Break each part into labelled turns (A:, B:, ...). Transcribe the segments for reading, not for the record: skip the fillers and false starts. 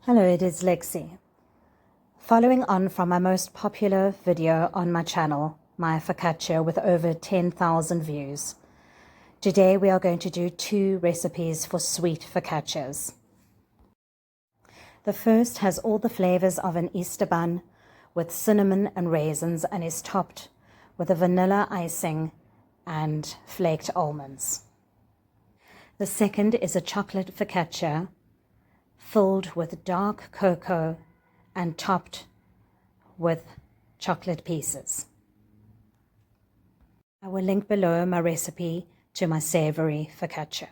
A: Hello, it is Lexi. Following on from my most popular video on my channel, my focaccia with over 10,000 views. Today we are going to do 2 recipes for sweet focaccias. The first has all the flavors of an Easter bun with cinnamon and raisins and is topped with a vanilla icing and flaked almonds. The second is a chocolate focaccia filled with dark cocoa and topped with chocolate pieces. I will link below my recipe to my savory focaccia.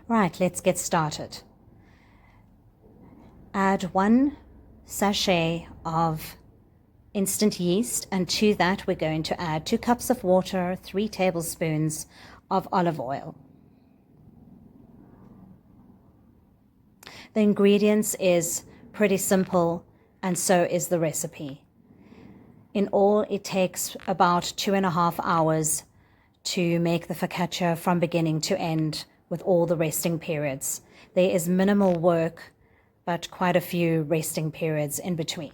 A: Right, let's get started. Add 1 sachet of instant yeast, and to that we're going to add 2 cups of water, 3 tablespoons of olive oil. The ingredients is pretty simple, and so is the recipe. In all, it takes about 2.5 hours to make the focaccia from beginning to end with all the resting periods. There is minimal work, but quite a few resting periods in between.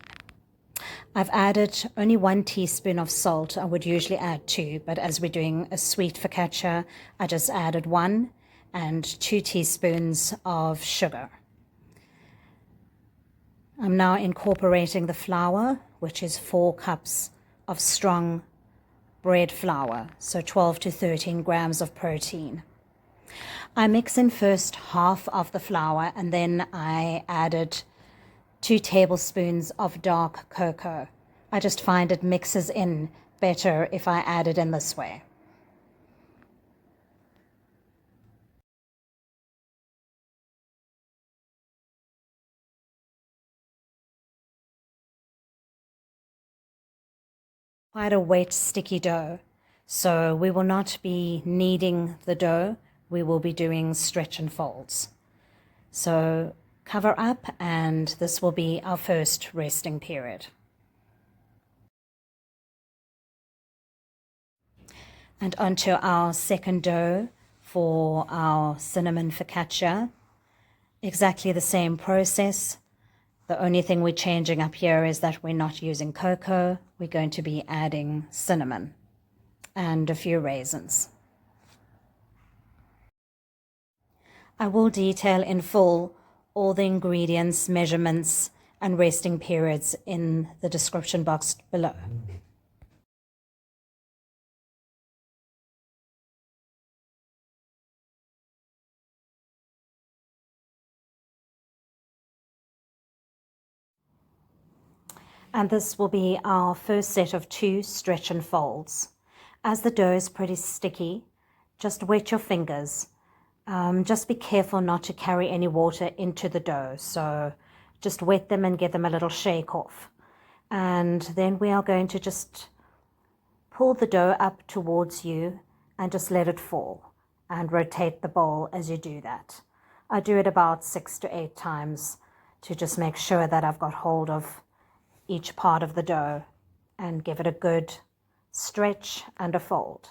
A: I've added only 1 teaspoon of salt. I would usually add 2, but as we're doing a sweet focaccia, I just added 1 and 2 teaspoons of sugar. I'm now incorporating the flour, which is 4 cups of strong bread flour, so 12 to 13 grams of protein. I mix in first half of the flour, and then I added 2 tablespoons of dark cocoa. I just find it mixes in better if I add it in this way. Quite a wet, sticky dough, so we will not be kneading the dough. We will be doing stretch and folds. So cover up, and this will be our first resting period. And onto our second dough for our cinnamon focaccia. Exactly the same process. The only thing we're changing up here is that we're not using cocoa. We're going to be adding cinnamon and a few raisins. I will detail in full all the ingredients, measurements, and resting periods in the description box below. And this will be our first set of 2 stretch and folds. As the dough is pretty sticky, just wet your fingers. Just be careful not to carry any water into the dough. So just wet them and give them a little shake off. And then we are going to just pull the dough up towards you and just let it fall, and rotate the bowl as you do that. I do it about 6 to 8 times to just make sure that I've got hold of each part of the dough and give it a good stretch and a fold.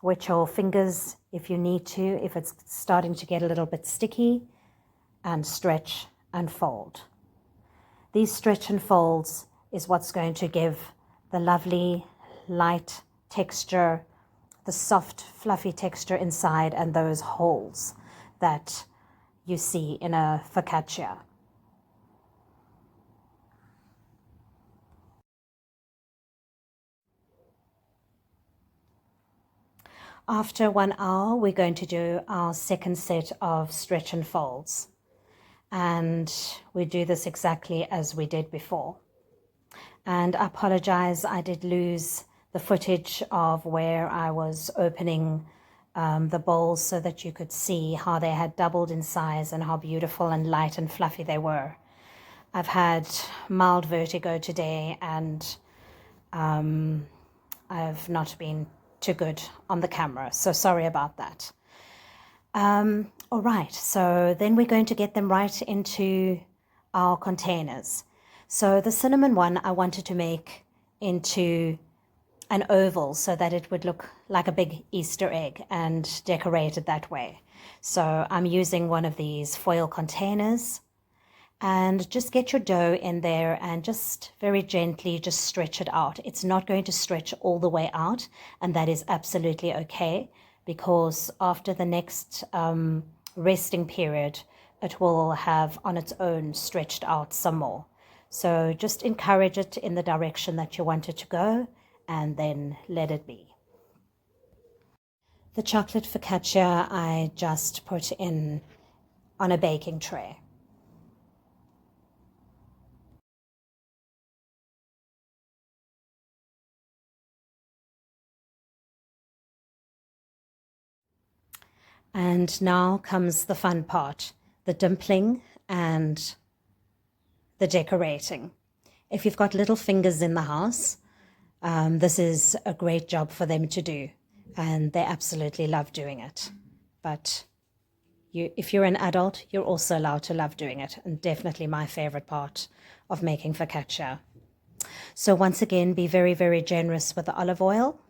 A: Wet your fingers if you need to, if it's starting to get a little bit sticky, and stretch and fold. These stretch and folds is what's going to give the lovely light texture, the soft fluffy texture inside, and those holes that you see in a focaccia. After 1 hour, we're going to do our second set of stretch and folds. And we do this exactly as we did before. And I apologize, I did lose the footage of where I was opening the bowls so that you could see how they had doubled in size and how beautiful and light and fluffy they were. I've had mild vertigo today, and I've not been too good on the camera, so sorry about that. All right, so then we're going to get them right into our containers. So the cinnamon one I wanted to make into an oval so that it would look like a big Easter egg and decorate it that way. So I'm using one of these foil containers, and just get your dough in there and just very gently just stretch it out. It's not going to stretch all the way out, and that is absolutely okay, because after the next resting period, it will have on its own stretched out some more. So just encourage it in the direction that you want it to go, and then let it be. The chocolate focaccia I just put in on a baking tray. And now comes the fun part, the dimpling and the decorating. If you've got little fingers in the house, this is a great job for them to do, and they absolutely love doing it. But if you're an adult, you're also allowed to love doing it, and definitely my favorite part of making focaccia. So once again, be very, very generous with the olive oil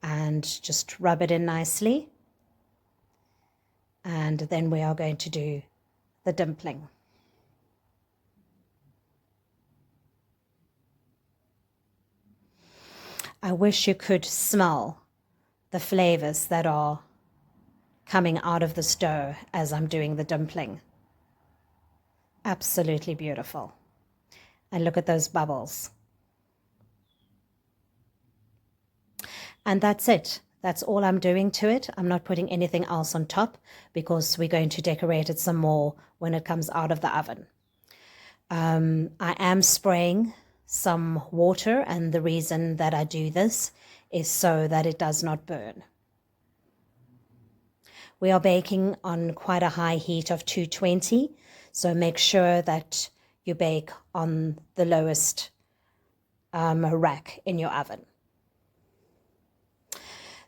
A: and just rub it in nicely. And then we are going to do the dimpling. I wish you could smell the flavors that are coming out of this dough as I'm doing the dimpling. Absolutely beautiful. And look at those bubbles. And that's it. That's all I'm doing to it. I'm not putting anything else on top because we're going to decorate it some more when it comes out of the oven. I am spraying some water, and the reason that I do this is so that it does not burn. We are baking on quite a high heat of 220, so make sure that you bake on the lowest rack in your oven.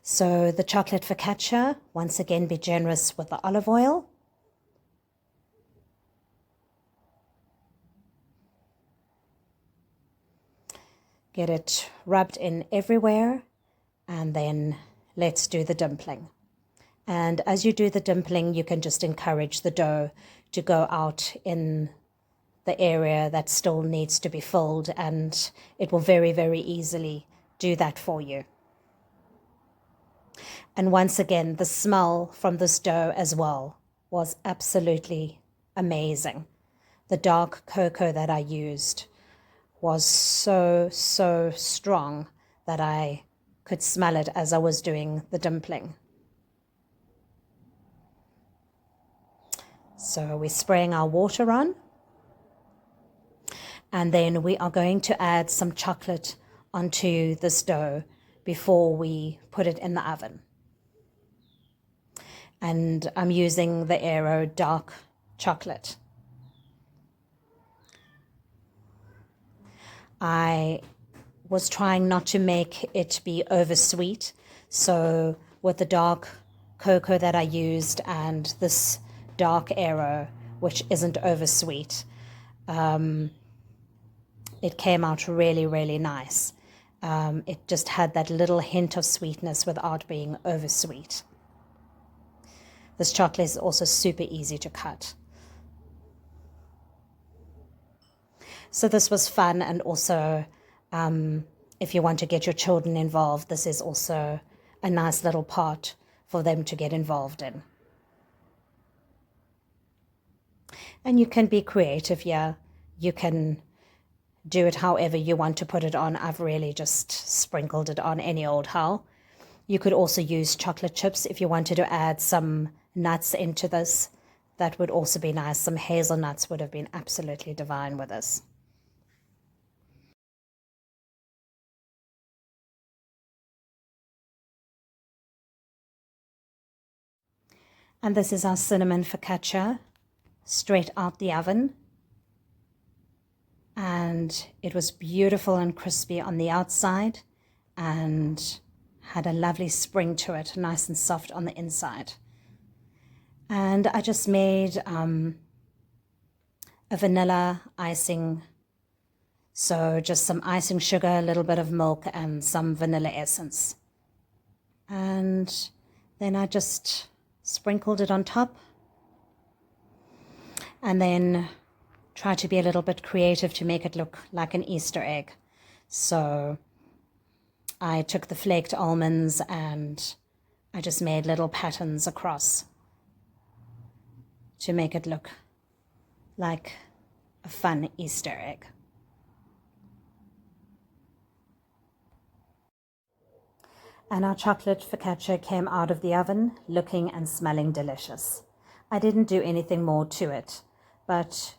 A: So the chocolate focaccia, once again, be generous with the olive oil. Get it rubbed in everywhere, and then let's do the dimpling. And as you do the dimpling, you can just encourage the dough to go out in the area that still needs to be filled, and it will very, very easily do that for you. And once again, the smell from this dough as well was absolutely amazing. The dark cocoa that I used was so, so strong that I could smell it as I was doing the dimpling. So we're spraying our water on, and then we are going to add some chocolate onto this dough before we put it in the oven. And I'm using the Aero dark chocolate. I was trying not to make it be oversweet, so with the dark cocoa that I used and this dark Aero, which isn't oversweet, it came out really, really nice. It just had that little hint of sweetness without being oversweet. This chocolate is also super easy to cut. So this was fun, and also if you want to get your children involved, this is also a nice little part for them to get involved in. And you can be creative here. You can do it however you want to put it on. I've really just sprinkled it on any old how. You could also use chocolate chips if you wanted to add some nuts into this. That would also be nice. Some hazelnuts would have been absolutely divine with this. And this is our cinnamon focaccia, straight out the oven. And it was beautiful and crispy on the outside and had a lovely spring to it, nice and soft on the inside. And I just made a vanilla icing So just some icing sugar, a little bit of milk, and some vanilla essence. And then I just sprinkled it on top. And then try to be a little bit creative to make it look like an Easter egg. So I took the flaked almonds and I just made little patterns across to make it look like a fun Easter egg. And our chocolate focaccia came out of the oven looking and smelling delicious. I didn't do anything more to it, but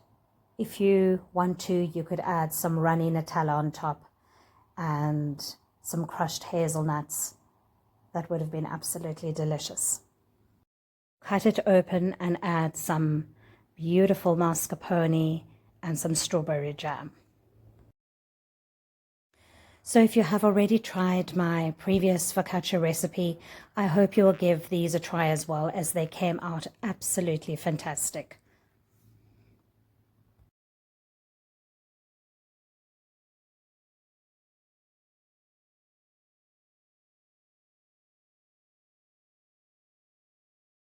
A: if you want to, you could add some runny Nutella on top and some crushed hazelnuts. That would have been absolutely delicious. Cut it open and add some beautiful mascarpone and some strawberry jam. So if you have already tried my previous focaccia recipe, I hope you will give these a try as well, as they came out absolutely fantastic.